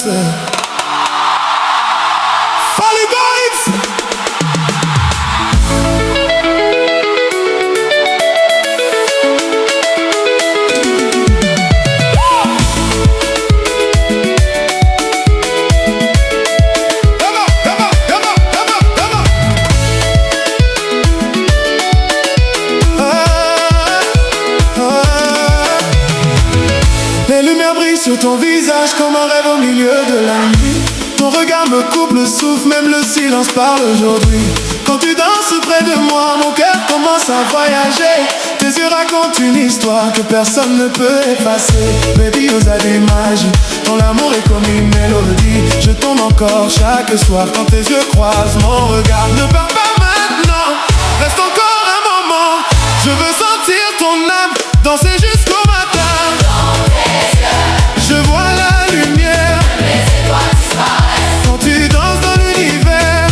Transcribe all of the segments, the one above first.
place. Folly Vibes. Les lumières brillent sur ton visage comme un rêve au milieu de la nuit. Ton regard me coupe le souffle, même le silence parle aujourd'hui. Quand tu danses près de moi, mon cœur commence à voyager. Tes yeux racontent une histoire que personne ne peut effacer. Baby, vous avez magie, ton amour est comme une mélodie. Je tombe encore chaque soir quand tes yeux croisent mon regard. Ne pars pas maintenant, reste encore un moment. Je veux sentir ton âme danser jusqu'au matin. Je vois la lumière, les étoiles disparaissent. quand tu danses dans l'univers.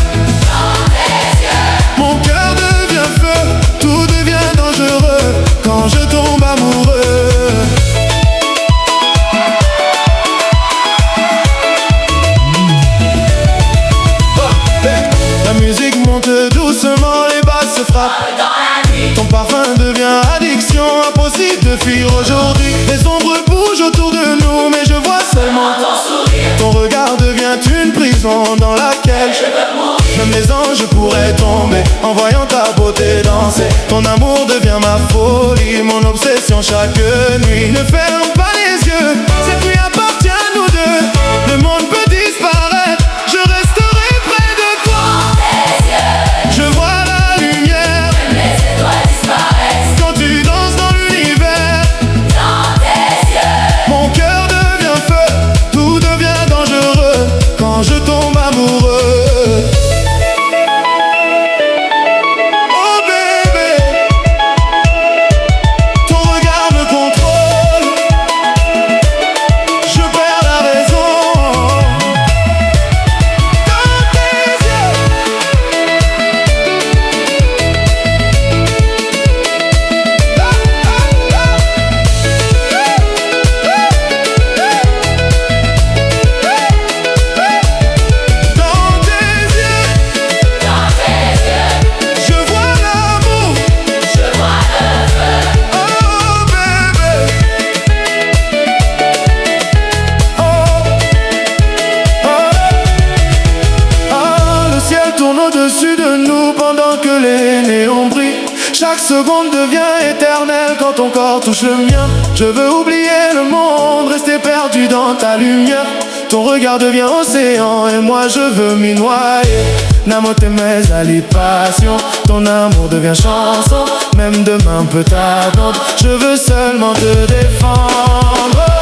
Dans tes yeux, Mon cœur devient feu, tout devient dangereux quand je tombe amoureux. La musique monte doucement, les basses se frappent. dans la nuit, Ton parfum devient addiction, impossible de fuir aujourd'hui. Les ombres bougent autour de nous, mais je vois seulement ton sourire, ton regard devient une prison dans laquelle je veux mourir. même les anges pourraient tomber en voyant ta beauté danser. Ton amour devient ma folie, mon obsession chaque nuit. Ne ferme pas les yeux, cette nuit appartient à nous deux. Le monde peut disparaître, je resterai près de toi. Dans tes yeux, Je vois la lumière les étoiles disparaissent. quand tu danses dans l'univers. Dans tes yeux, Mon cœur devient feu, tout devient dangereux quand je tombe amoureux. Oh bébé, ton regard me contrôle, je perds la raison. Dans tes yeux, dans tes yeux, je vois l'amour. je vois le feu. Oh bébé, oh, le ciel tourne au-dessus de nous pendant que les néons brillent. Chaque seconde devient éternelle quand ton corps touche le mien. Je veux oublier le monde, rester perdu dans ta lumière. Ton regard devient océan et moi je veux m'y noyer. Namo te mes ali passion, ton amour devient chanson. Même demain peut attendre, je veux seulement te défendre.